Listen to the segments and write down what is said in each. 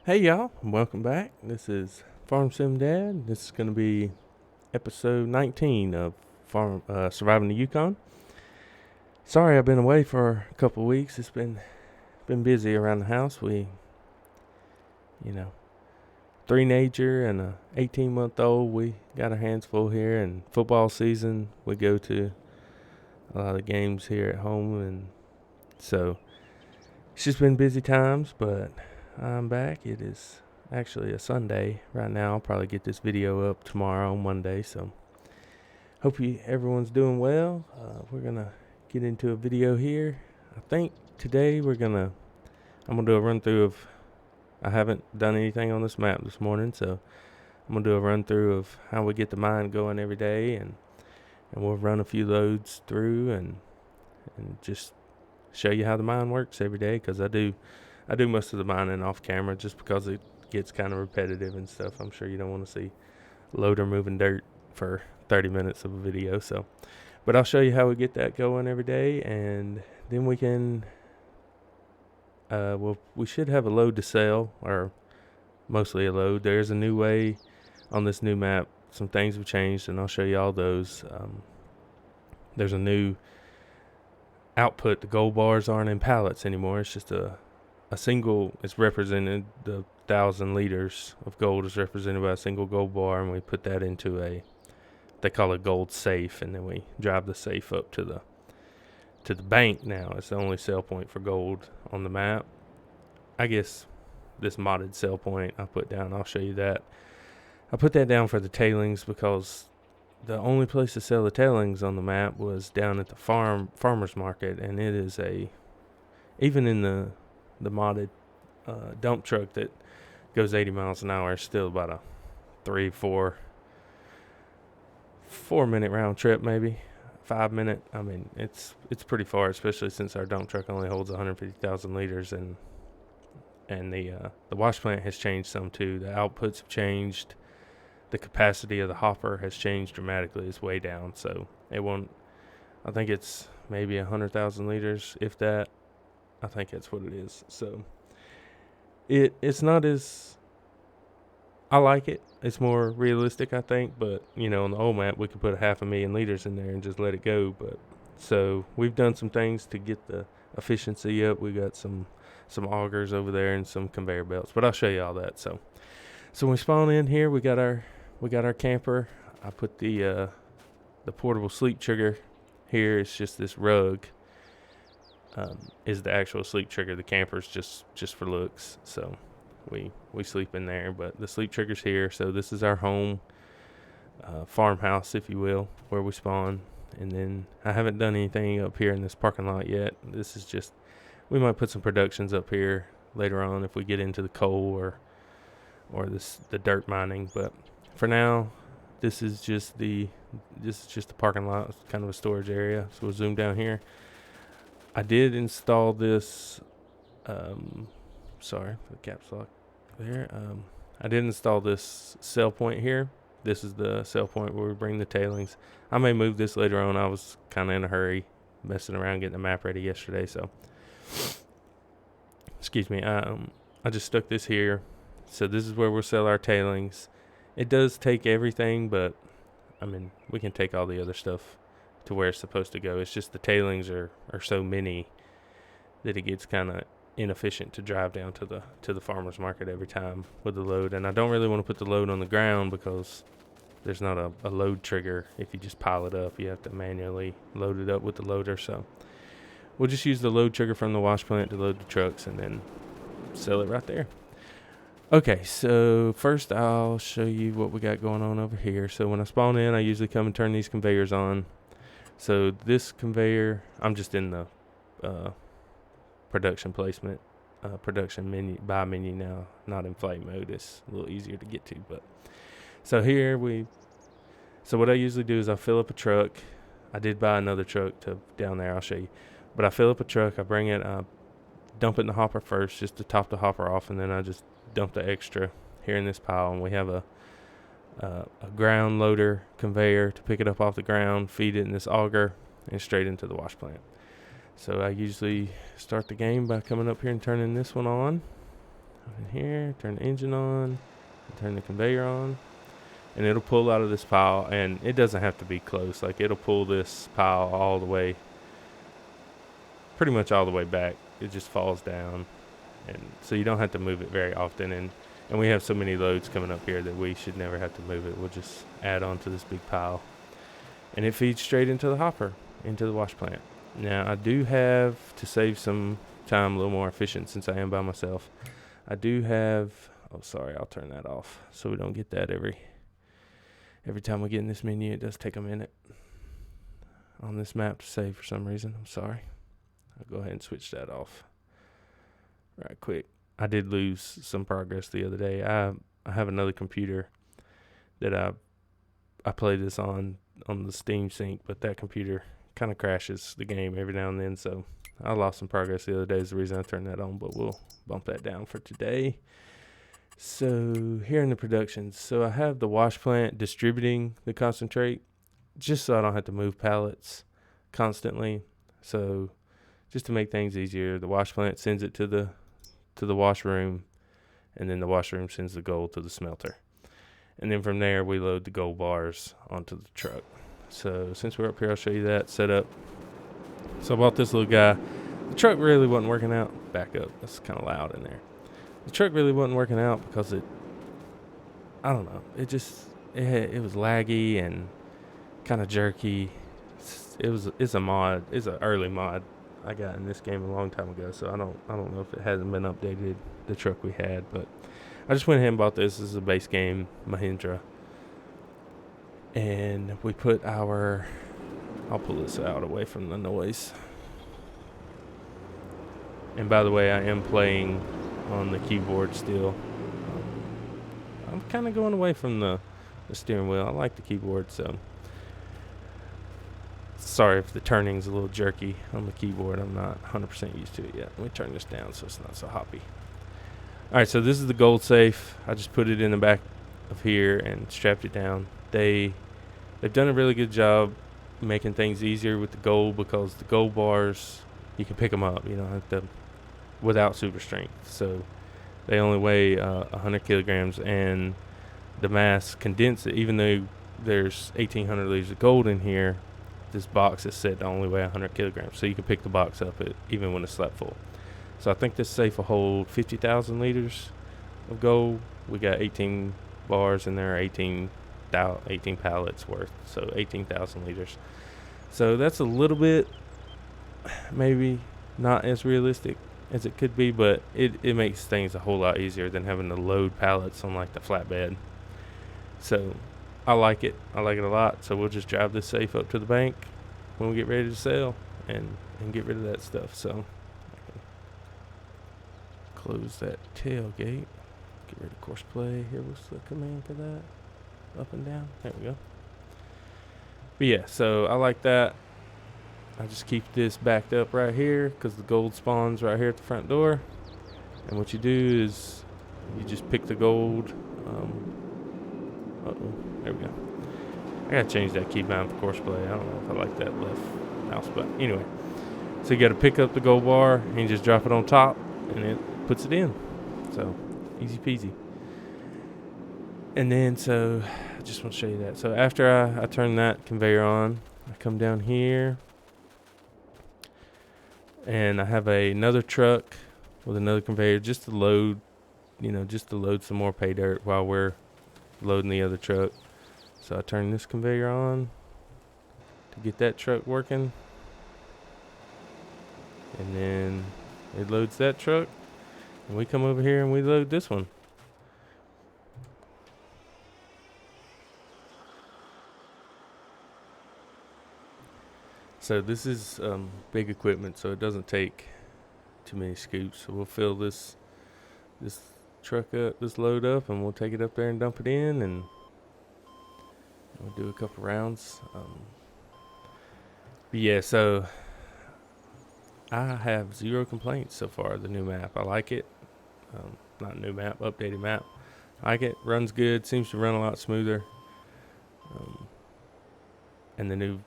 Hey y'all, welcome back. This is Farm Sim Dad. This is going to be episode 19 of Surviving the Yukon. Sorry I've been away for a couple of weeks. It's been busy around the house. You know, teenager and a 18-month-old. We got our hands full here, and football season. We go to a lot of games here at home, and so it's just been busy times. But I'm back. It is actually a Sunday right now. I'll probably get this video up tomorrow, Monday. So hope everyone's doing well. We're gonna get into a video here. I think today I'm gonna do a run through of. I haven't done anything on this map this morning, so I'm gonna do a run through of how we get the mine going every day, and we'll run a few loads through and just show you how the mine works every day. Because I do most of the mining off camera just because it gets kind of repetitive and stuff. I'm sure you don't want to see loader moving dirt for 30 minutes of a video. So, but I'll show you how we get that going every day, and then we can. We should have a load to sell, or mostly a load. There's a new way on this new map. Some things have changed, and I'll show you all those. There's a new output. The gold bars aren't in pallets anymore. It's just a single. It's represented. The 1,000 liters of gold is represented by a single gold bar, and we put that into they call it gold safe, and then we drive the safe up to the bank. Now it's the only sell point for gold on the map. I guess this modded sell point I put down, I'll show you that. I put that down for the tailings because the only place to sell the tailings on the map was down at the farmer's market, and it is even in the modded dump truck that goes 80 miles an hour, it's still about a 3-4 minute round trip, maybe 5 minute. I mean, it's pretty far, especially since our dump truck only holds 150,000 liters, and the wash plant has changed some too. The outputs have changed. The capacity of the hopper has changed dramatically. It's way down, so it won't. I think it's maybe 100,000 liters, if that. I think that's what it is. So it's not as. I like it. It's more realistic, I think. But on the old map, we could put 500,000 liters in there and just let it go. But so we've done some things to get the efficiency up. We got some augers over there and some conveyor belts. But I'll show you all that. So when we spawn in here, we got our camper. I put the portable sleep trigger here. It's just this rug. Is the actual sleep trigger. The camper's just for looks. So we sleep in there, but the sleep trigger's here. So this is our home farmhouse, if you will, where we spawn. And then I haven't done anything up here in this parking lot yet. This is just, we might put some productions up here later on if we get into the coal or the dirt mining. But for now, this is just the parking lot. It's kind of a storage area. So we'll zoom down here. I did install this. Sorry for the caps lock there. I did install this sell point here. This is the sell point where we bring the tailings. I may move this later on. I was kind of in a hurry, messing around getting the map ready yesterday. So, excuse me. I just stuck this here. So this is where we'll sell our tailings. It does take everything, but I mean, we can take all the other stuff to where it's supposed to go. It's just the tailings are so many that it gets kind of inefficient to drive down to the farmer's market every time with the load. And I don't really want to put the load on the ground because there's not a load trigger. If you just pile it up, you have to manually load it up with the loader. So we'll just use the load trigger from the wash plant to load the trucks and then sell it right there. Okay, so first I'll show you what we got going on over here. So when I spawn in, I usually come and turn these conveyors on. So this conveyor, I'm just in the production placement, production menu, buy menu now, not in flight mode. It's a little easier to get to. But so here so what I usually do is I fill up a truck. I did buy another truck down there. I'll show you. But I fill up a truck. I bring it, dump it in the hopper first, just to top the hopper off, and then I just dump the extra here in this pile. And we have a ground loader conveyor to pick it up off the ground, feed it in this auger, and straight into the wash plant. So I usually start the game by coming up here and turning this one on. in here, turn the engine on, turn the conveyor on, and it'll pull out of this pile, and it doesn't have to be close. Like, it'll pull this pile all the way, pretty much all the way back. It just falls down, and so you don't have to move it very often. And we have so many loads coming up here that we should never have to move it. We'll just add on to this big pile, and it feeds straight into the hopper, into the wash plant. Now, I do have, to save some time, a little more efficient since I am by myself, I do have, oh, sorry, I'll turn that off so we don't get that every time we get in this menu. It does take a minute on this map to save for some reason. I'm sorry. I'll go ahead and switch that off right quick. I did lose some progress the other day. I have another computer that I play this on the Steam Sync, but that computer kind of crashes the game every now and then, so I lost some progress the other day is the reason I turned that on, but we'll bump that down for today. So here in the production, so I have the wash plant distributing the concentrate just so I don't have to move pallets constantly. So just to make things easier, the wash plant sends it to the washroom, and then the washroom sends the gold to the smelter. And then from there, we load the gold bars onto the truck. So since we're up here, I'll show you that setup. So I bought this little guy. The truck really wasn't working out. Back up. That's kind of loud in there. The truck really wasn't working out because I don't know. It was laggy and kind of jerky. It's a mod. It's an early mod I got in this game a long time ago. So I don't know if it hasn't been updated, the truck we had, but I just went ahead and bought this. This is a base game Mahindra. And we put I'll pull this out away from the noise. And by the way, I am playing on the keyboard still. I'm kind of going away from the steering wheel. I like the keyboard, so sorry if the turning's a little jerky on the keyboard. I'm not 100% used to it yet. Let me turn this down so it's not so hoppy. All right, so this is the gold safe. I just put it in the back of here and strapped it down. They've done a really good job making things easier with the gold, because the gold bars, you can pick them up. You don't have to, without super strength. So they only weigh 100 kilograms, and the mass condense it. Even though there's 1,800 liters of gold in here, this box is set to only weigh 100 kilograms. So you can pick the box up even when it's slap full. So I think this safe will hold 50,000 liters of gold. We got 18 bars in there, 18 pallets worth, so 18,000 liters. So that's a little bit, maybe not as realistic as it could be, but it makes things a whole lot easier than having to load pallets on like the flatbed. So I like it a lot. So we'll just drive this safe up to the bank when we get ready to sell and get rid of that stuff. So I can close that tailgate, get rid of course play. Here, what's the command for that? Up and down. There we go. But yeah, so I like that. I just keep this backed up right here because the gold spawns right here at the front door. And what you do is you just pick the gold. There we go. I gotta change that keybind for course play. I don't know if I like that left mouse button. Anyway, so you gotta pick up the gold bar and you just drop it on top, and it puts it in. So easy peasy. And then, so I just want to show you that. So after I turn that conveyor on, I come down here, and I have another truck with another conveyor just to load some more pay dirt while we're loading the other truck. So I turn this conveyor on to get that truck working, and then it loads that truck, and we come over here and we load this one. So this is big equipment, so it doesn't take too many scoops. So we'll fill this truck up, this load up, and we'll take it up there and dump it in, and we'll do a couple rounds. But yeah, so I have zero complaints so far. The new map, I like it. Not new map, updated map. I like it. Runs good. Seems to run a lot smoother. And the new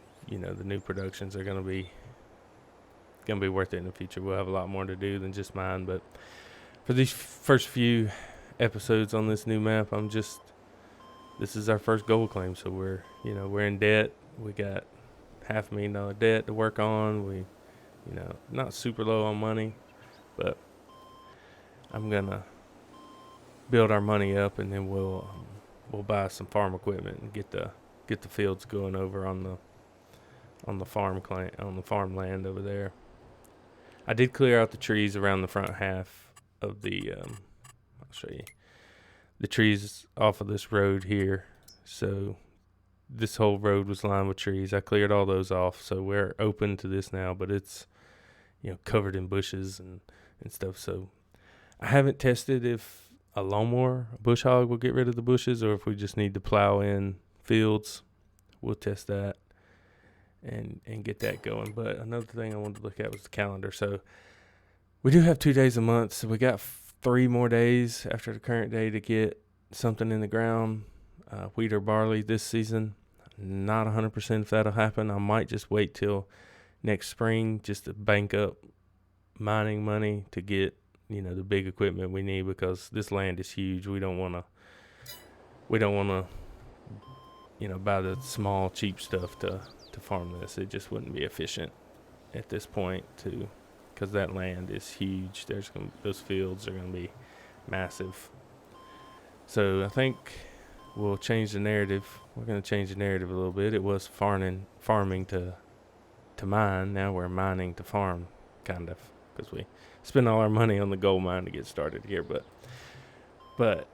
productions are gonna be worth it in the future. We'll have a lot more to do than just mine, but for these first few episodes on this new map, this is our first gold claim, so we're in debt. We got $500,000 debt to work on. We, not super low on money, but I'm gonna build our money up, and then we'll buy some farm equipment and get the fields going over on the farmland over there. I did clear out the trees around the front half of the. I'll show you the trees off of this road here. So this whole road was lined with trees. I cleared all those off, so we're open to this now. But it's covered in bushes and stuff. So I haven't tested if a lawnmower, a bush hog, will get rid of the bushes, or if we just need to plow in fields. We'll test that and get that going. But another thing I wanted to look at was the calendar. So we do have 2 days a month, so we got 3 more days after the current day to get something in the ground, wheat or barley this season. Not 100% if that'll happen. I might just wait till next spring just to bank up mining money to get the big equipment we need, because this land is huge. We don't want to buy the small cheap stuff to farm this. It just wouldn't be efficient at this point because that land is huge. Those fields are going to be massive. So I think we'll change the narrative. We're going to change the narrative a little bit. It was farming to mine. Now we're mining to farm, kind of, because we spend all our money on the gold mine to get started here. But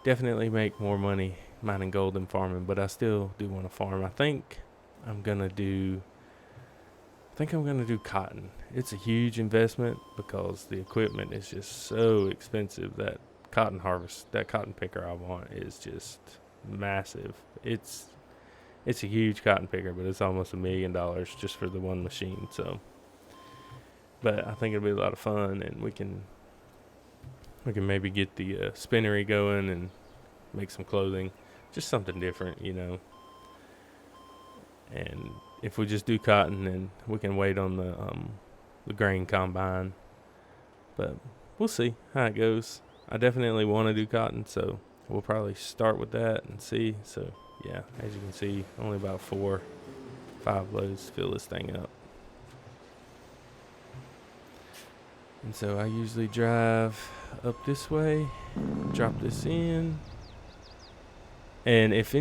definitely make more money mining gold than farming. But I still do want to farm. I think I'm gonna do cotton. It's a huge investment because the equipment is just so expensive. That cotton picker I want is just massive. It's a huge cotton picker, but it's almost $1 million just for the one machine. So, but I think it'll be a lot of fun, and we can maybe get the spinnery going and make some clothing, just something different, And if we just do cotton, then we can wait on the grain combine. But we'll see how it goes. I definitely want to do cotton, so we'll probably start with that and see. So yeah, as you can see, only about 4-5 loads to fill this thing up. And so I usually drive up this way, drop this in, and if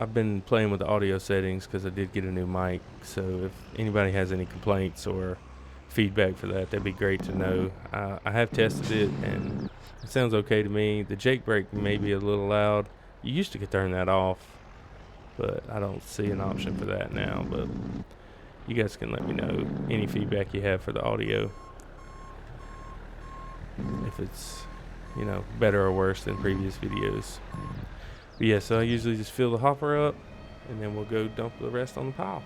I've been playing with the audio settings because I did get a new mic, so if anybody has any complaints or feedback for that, that'd be great to know. I have tested it, and it sounds okay to me. The Jake brake may be a little loud. You used to could turn that off, but I don't see an option for that now. But you guys can let me know any feedback you have for the audio, if it's better or worse than previous videos. But yeah, so I usually just fill the hopper up, and then we'll go dump the rest on the pile.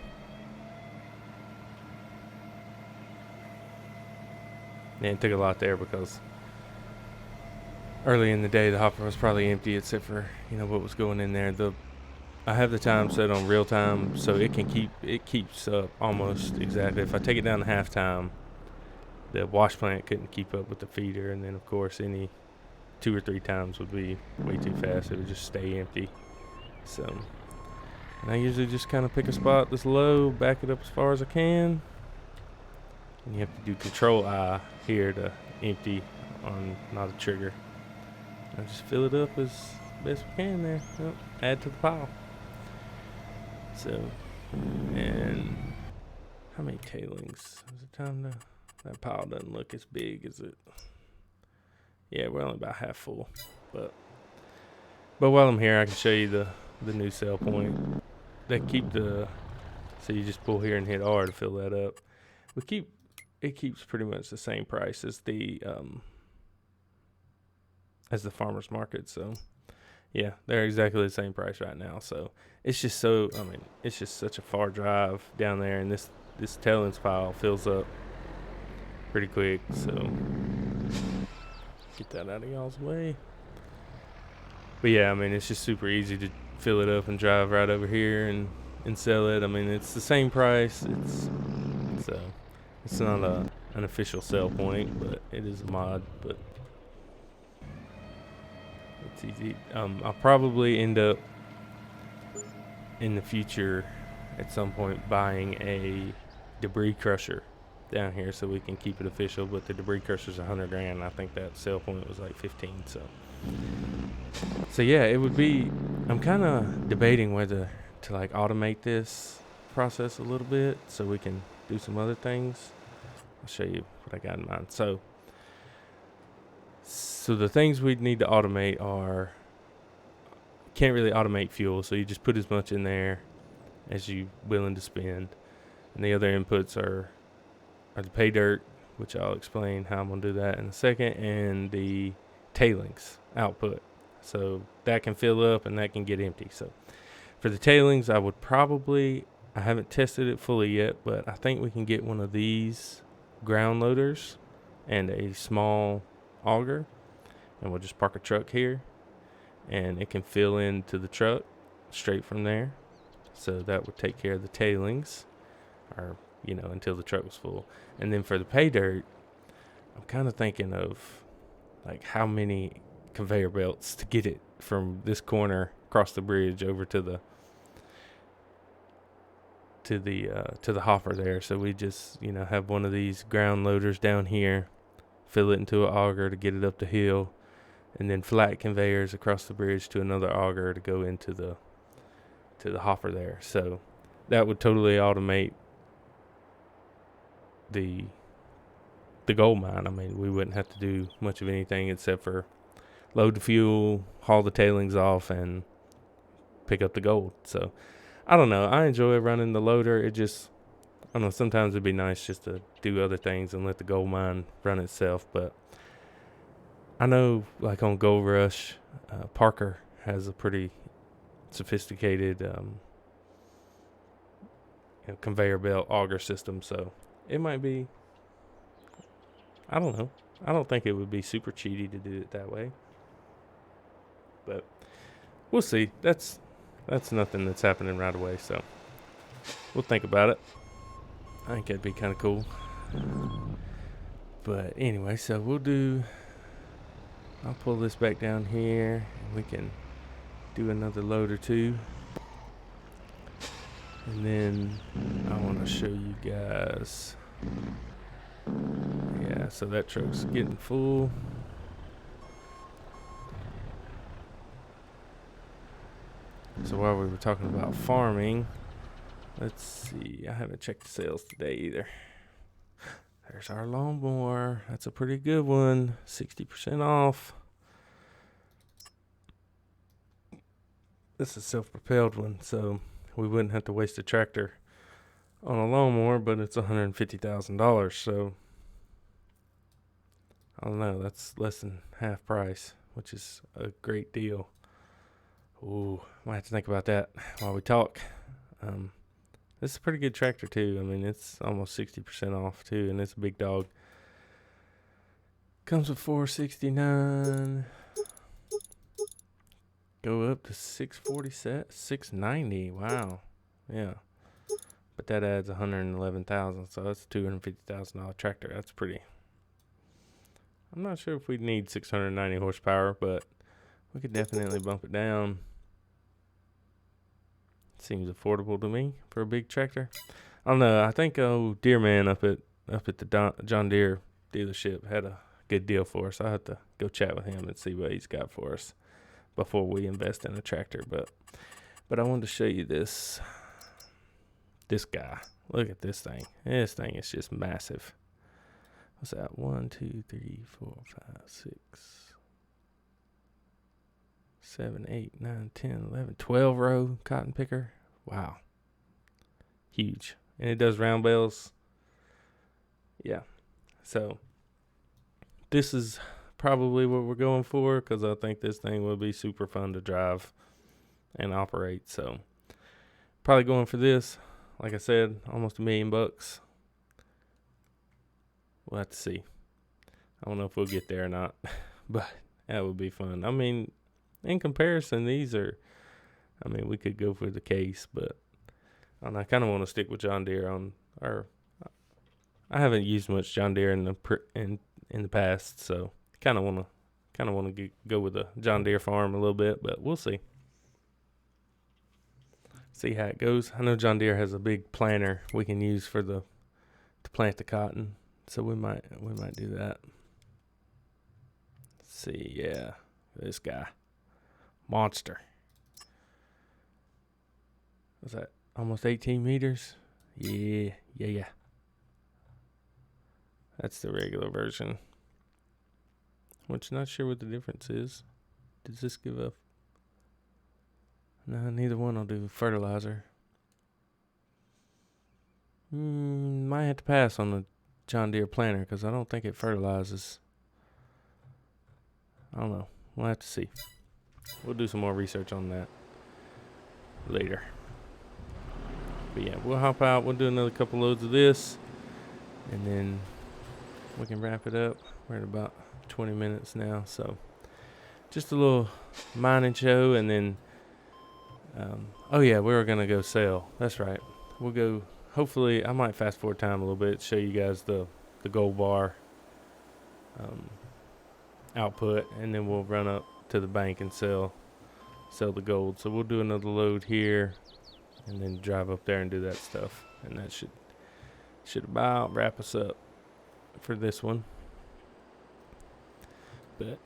And it took a lot there because early in the day the hopper was probably empty except for what was going in there. I have the time set on real time, so it keeps up almost exactly. If I take it down to half time, the wash plant couldn't keep up with the feeder, and then of course any 2 or 3 times would be way too fast. It would just stay empty. So, and I usually just kind of pick a spot that's low, back it up as far as I can, and you have to do Control I here to empty on not a trigger. I just fill it up as best we can there. Yep. Add to the pile. So, and how many tailings? Is it time to? That pile doesn't look as big as it. Yeah, we're only about half full. But while I'm here, I can show you the new sell point. So you just pull here and hit R to fill that up. It keeps pretty much the same price as the farmer's market. So yeah, they're exactly the same price right now. So it's just such a far drive down there, and this tailings pile fills up pretty quick. So get that out of y'all's way. But yeah, it's just super easy to fill it up and drive right over here and sell it. It's the same price. It's not a an official sell point, but it is a mod. But it's easy. I'll probably end up in the future at some point buying a debris crusher down here so we can keep it official. But the debris crusher's $100 grand. I think that sell point was like 15. So yeah, it would be. I'm kind of debating whether to like automate this process a little bit so we can do some other things. I'll show you what I got in mind. So the things we'd need to automate are, can't really automate fuel, so you just put as much in there as you willing to spend. And the other inputs are the pay dirt, which I'll explain how I'm going to do that in a second, and the tailings output. So that can fill up and that can get empty. So for the tailings, I would probably, I haven't tested it fully yet, but I think we can get one of these ground loaders and a small auger, and we'll just park a truck here and it can fill into the truck straight from there. So that would take care of the tailings, or until the truck was full. And then for the pay dirt, I'm kind of thinking of like how many conveyor belts to get it from this corner across the bridge over to the hopper there. So we just have one of these ground loaders down here, fill it into an auger to get it up the hill, and then flat conveyors across the bridge to another auger to go into the hopper there. So that would totally automate the gold mine. I mean, we wouldn't have to do much of anything except for load the fuel, haul the tailings off, and pick up the gold. So I don't know. I enjoy running the loader. It just, I don't know, sometimes it'd be nice just to do other things and let the gold mine run itself. But I know, like on Gold Rush, Parker has a pretty sophisticated conveyor belt auger system. So it might be, I don't know. I don't think it would be super cheaty to do it that way. But we'll see. That's nothing that's happening right away, so we'll think about it. I think that'd be kind of cool. But anyway, so I'll pull this back down here and we can do another load or two. And then I want to show you guys. Yeah, so that truck's getting full. So while we were talking about farming, let's see. I haven't checked the sales today either. There's our lawnmower. That's a pretty good one. 60% off. This is a self-propelled one, so we wouldn't have to waste a tractor on a lawnmower, but it's $150,000, so I don't know. That's less than half price, which is a great deal. Ooh, might have to think about that while we talk. This is a pretty good tractor too. I mean, it's almost 60% off too, and it's a big dog. Comes with $469. Go up to $690. Wow, yeah. But that adds $111,000, so that's a $250,000 tractor. That's pretty. I'm not sure if we'd need 690 horsepower, but we could definitely bump it down. Seems affordable to me for a big tractor. I don't know. I think Deerman up at the John Deere dealership had a good deal for us. I'll have to go chat with him and see what he's got for us before we invest in a tractor. But I wanted to show you this guy. Look at this thing. This thing is just massive. What's that? 1, 2, 3, 4, 5, 6, 7, 8, 9, 10, 11, 12 row cotton picker. Wow. Huge. And it does round bales. Yeah. So this is probably what we're going for, because I think this thing will be super fun to drive and operate. So probably going for this. Like I said, almost $1 million. We'll have to see. I don't know if we'll get there or not, but that would be fun. I mean, in comparison, we could go for the case, but I kind of want to stick with John Deere on our I haven't used much John Deere in the past, so kind of want to go with the John Deere farm a little bit, but we'll see. See how it goes. I know John Deere has a big planter we can use to plant the cotton, so we might do that. Let's see, yeah, this guy, monster. Was that almost 18 meters? Yeah. That's the regular version. Which, not sure what the difference is. Does this give up? No, neither one will do fertilizer. Might have to pass on the John Deere planter because I don't think it fertilizes. I don't know. We'll have to see. We'll do some more research on that later. But yeah, we'll hop out. We'll do another couple loads of this, and then we can wrap it up. We're at about 20 minutes now, so just a little mining show, and then oh yeah, we were gonna go sell. That's right. We'll go. Hopefully, I might fast forward time a little bit, show you guys the gold bar output, and then we'll run up to the bank and sell the gold. So we'll do another load here, and then drive up there and do that stuff, and that should about wrap us up for this one. But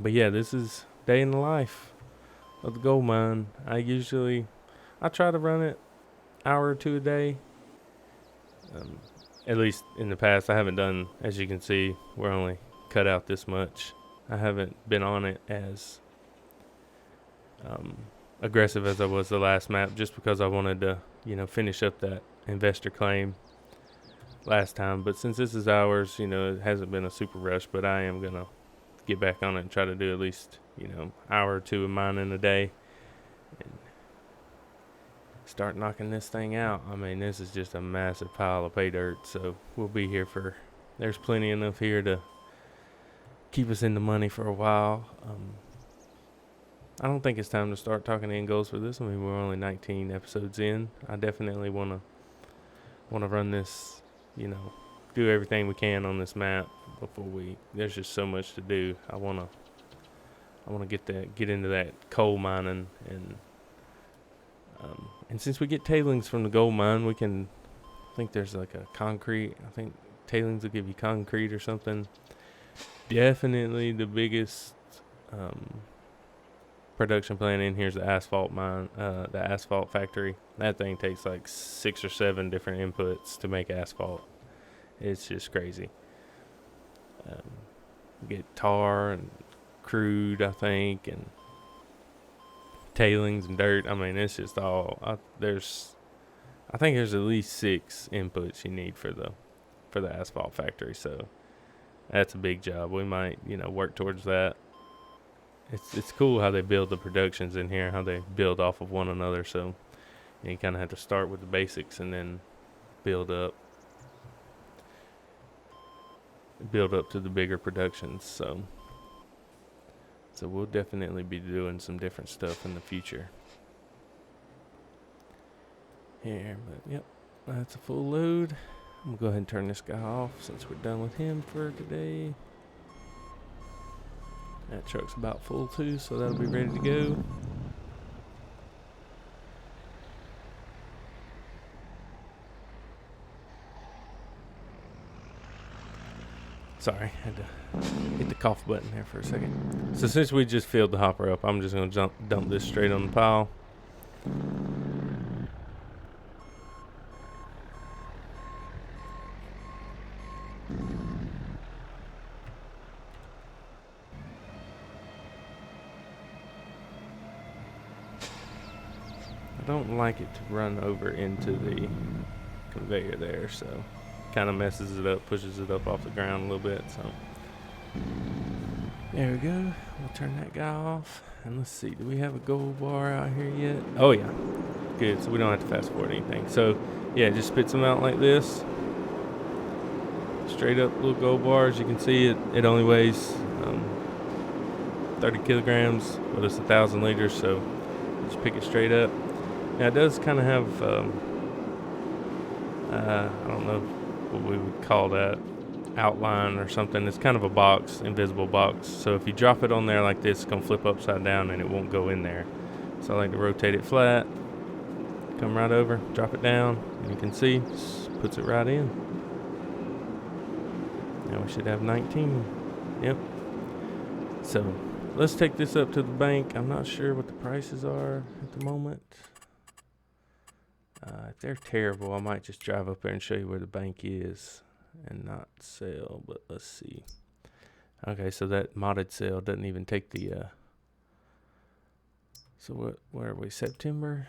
but yeah, this is day in the life of the gold mine. I try to run it hour or two a day. At least in the past, I haven't done, as you can see, we're only cut out this much. I haven't been on it as aggressive as I was the last map, just because I wanted to, finish up that investor claim last time. But since this is ours, it hasn't been a super rush, but I am going to get back on it and try to do at least, hour or two of mining a day and start knocking this thing out. I mean, this is just a massive pile of pay dirt, so we'll be here there's plenty enough here to keep us in the money for a while. I don't think it's time to start talking end goals for this. I mean, we're only 19 episodes in. I definitely want to run this, do everything we can on this map before there's just so much to do. I want to get into that coal mining, and since we get tailings from the gold mine, I think there's like a concrete, I think tailings will give you concrete or something. Definitely the biggest production plant in here is the asphalt mine, the asphalt factory. That thing takes like 6 or 7 different inputs to make asphalt. It's just crazy. Get tar and crude, I think, and tailings and dirt. I mean, it's just all. I think there's at least 6 inputs you need for the asphalt factory. So that's a big job. We might, work towards that. It's cool how they build the productions in here, how they build off of one another. So you kind of have to start with the basics and then build up to the bigger productions. So we'll definitely be doing some different stuff in the future here. But yep, that's a full load. I'm gonna go ahead and turn this guy off since we're done with him for today. That truck's about full too, so that'll be ready to go. Sorry, I had to hit the cough button there for a second. So since we just filled the hopper up, I'm just going to dump this straight on the pile. I don't like it to run over into the conveyor there, so kind of messes it up, pushes it up off the ground a little bit. So there we go. We'll turn that guy off, and let's see, do we have a gold bar out here yet? Oh yeah, good. So we don't have to fast forward anything. So yeah, just spits them out like this, straight up little gold bar. As you can see, it only weighs 30 kilograms, but it's 1,000 liters, so just pick it straight up. Now it does kind of have I don't know what we would call that, outline or something. It's kind of a box, invisible box. So if you drop it on there like this, it's gonna flip upside down and it won't go in there. So I like to rotate it flat, come right over, drop it down, and you can see, puts it right in. Now we should have 19. Yep. So let's take this up to the bank. I'm not sure what the prices are at the moment. If they're terrible, I might just drive up there and show you where the bank is and not sell, but let's see. Okay, so that modded sale doesn't even take the, so where are we, September?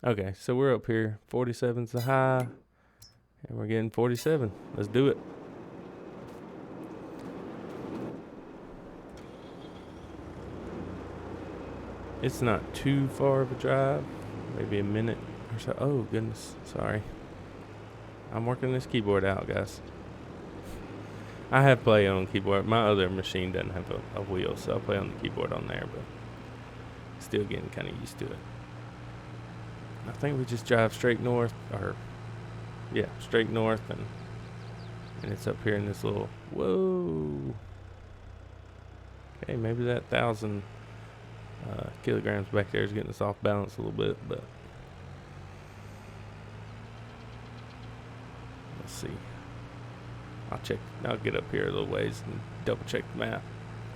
Okay, so we're up here, 47's the high, and we're getting 47. Let's do it. It's not too far of a drive, maybe a minute or so. Oh, goodness, sorry. I'm working this keyboard out, guys. I have play on keyboard. My other machine doesn't have a wheel, so I'll play on the keyboard on there, but still getting kind of used to it. I think we just drive straight north, or yeah, straight north, and it's up here in this little, whoa. Okay, maybe that 1,000 kilograms back there is getting us off balance a little bit, but let's see. I'll get up here a little ways and double check the map.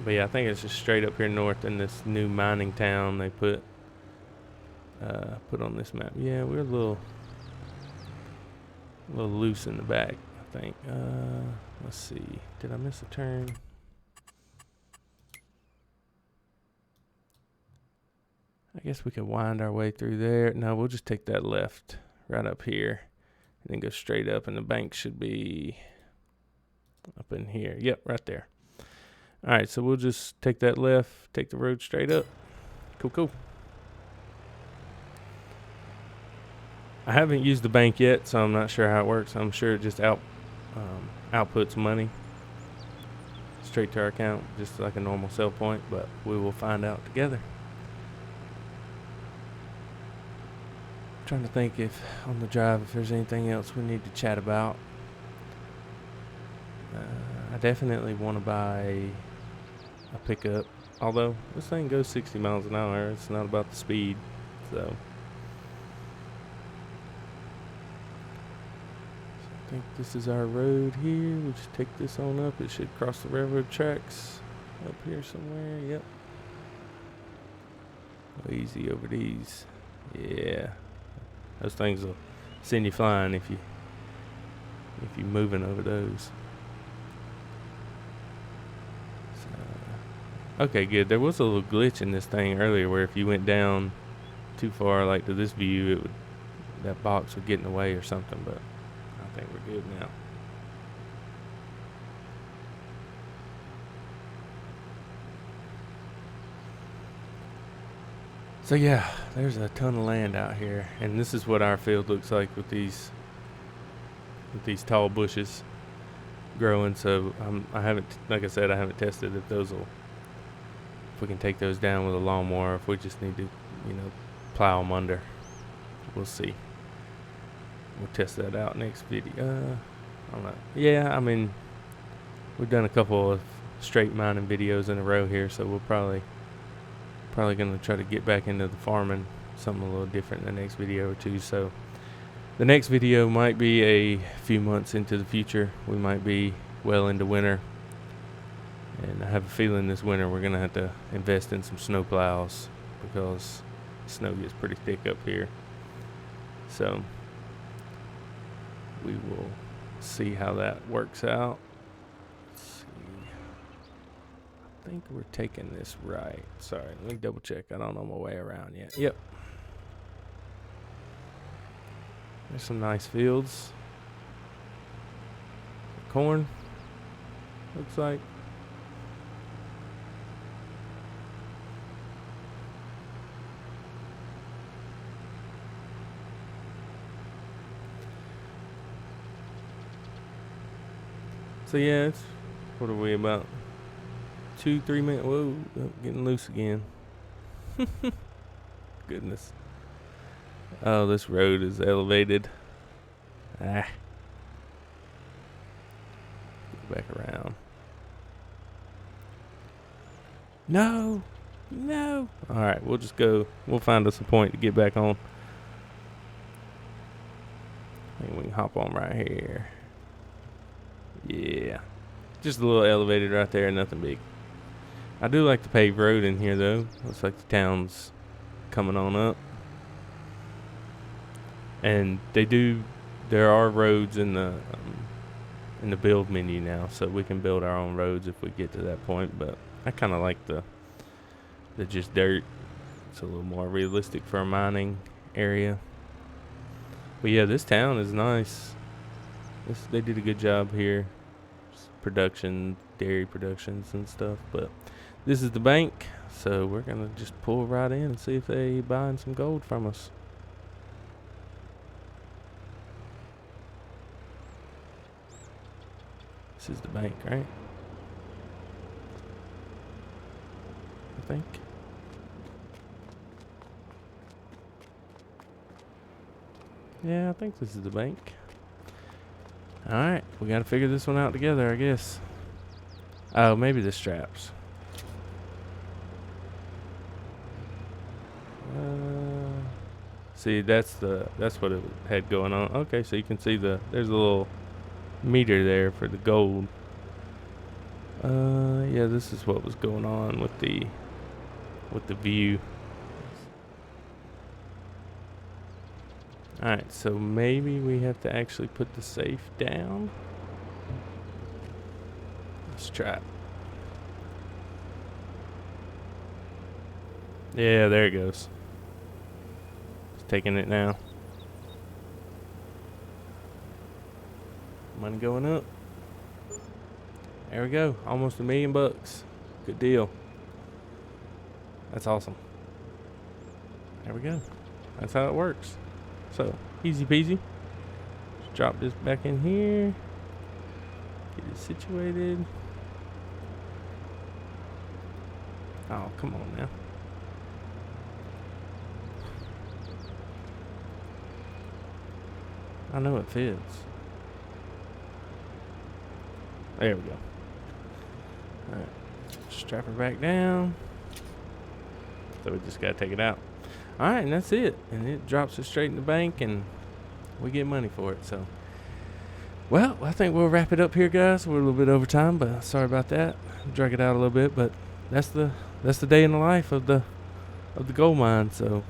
But yeah, I think it's just straight up here north in this new mining town they put on this map. Yeah, we're a little loose in the back, I think. Let's see. Did I miss a turn? I guess we could wind our way through there. No, we'll just take that left right up here and then go straight up, and the bank should be up in here. Yep, right there. All right, so we'll just take that left, take the road straight up. Cool. I haven't used the bank yet, so I'm not sure how it works. I'm sure it just outputs money straight to our account, just like a normal sell point, but we will find out together. I'm trying to think if on the drive if there's anything else we need to chat about. I definitely want to buy a pickup, although this thing goes 60 miles an hour. It's not about the speed, so I think this is our road here. We'll just take this on up. It should cross the railroad tracks up here somewhere. Yep. Go easy over these. Yeah, those things will send you flying if you're moving over those. Okay, good. There was a little glitch in this thing earlier where if you went down too far, like to this view, that box would get in the way or something, but I think we're good now. So yeah, there's a ton of land out here, and this is what our field looks like with these tall bushes growing. So I haven't, like I said, I haven't tested if we can take those down with a lawnmower, if we just need to, plow them under. We'll see. We'll test that out next video. I don't know. Yeah, I mean, we've done a couple of straight mining videos in a row here, so we'll probably going to try to get back into the farming, something a little different in the next video or two. So the next video might be a few months into the future. We might be well into winter. And I have a feeling this winter we're going to have to invest in some snow plows because snow gets pretty thick up here. So we will see how that works out. Let's see. I think we're taking this right. Sorry, let me double check. I don't know my way around yet. Yep. There's some nice fields. Corn, looks like. So yeah, it's, what are we, about 2-3 minutes? Whoa, getting loose again. Goodness. Oh, this road is elevated. back around. No. No. All right, we'll just go. We'll find us a point to get back on. I think we can hop on right here. Yeah. Just a little elevated right there, nothing big. I do like the paved road in here, though. Looks like the town's coming on up. And there are roads in the build menu now, so we can build our own roads if we get to that point. But I kind of like the just dirt. It's a little more realistic for a mining area. But yeah, this town is nice. They did a good job here. Production, dairy productions and stuff. But this is the bank, so we're gonna just pull right in and see if they buying some gold from us. This is the bank, right? I think. Yeah, I think this is the bank. Alright, we gotta figure this one out together, I guess. Oh, maybe the straps. See, that's what it had going on. Okay, so you can see there's a little meter there for the gold. Yeah, this is what was going on with the view. Alright, so maybe we have to actually put the safe down. Let's try it. Yeah, there it goes. It's taking it now. Money going up. There we go. Almost $1 million. Good deal. That's awesome. There we go. That's how it works. So, easy peasy. Just drop this back in here. Get it situated. Oh, come on now. I know it fits. There we go. Alright. Strap her back down. So we just gotta take it out. Alright, and that's it. And it drops it straight in the bank and we get money for it. So, well, I think we'll wrap it up here, guys. We're a little bit over time, but sorry about that. Drag it out a little bit, but that's the day in the life of the gold mine. So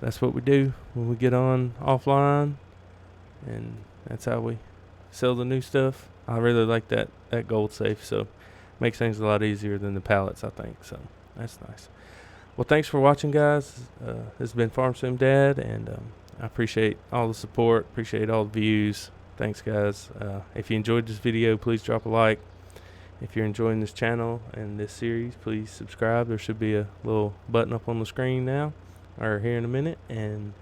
that's what we do when we get on offline, and that's how we sell the new stuff. I really like that gold safe, so makes things a lot easier than the pallets, I think. So that's nice. Well, thanks for watching, guys. This has been Farm Sim Dad, and I appreciate all the support, appreciate all the views. Thanks, guys. If you enjoyed this video, please drop a like. If you're enjoying this channel and this series, please subscribe. There should be a little button up on the screen now, or here in a minute. And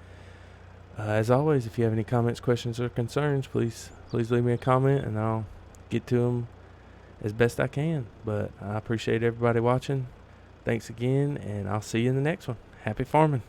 as always, if you have any comments, questions, or concerns, please leave me a comment, and I'll get to them as best I can. But I appreciate everybody watching. Thanks again, and I'll see you in the next one. Happy farming.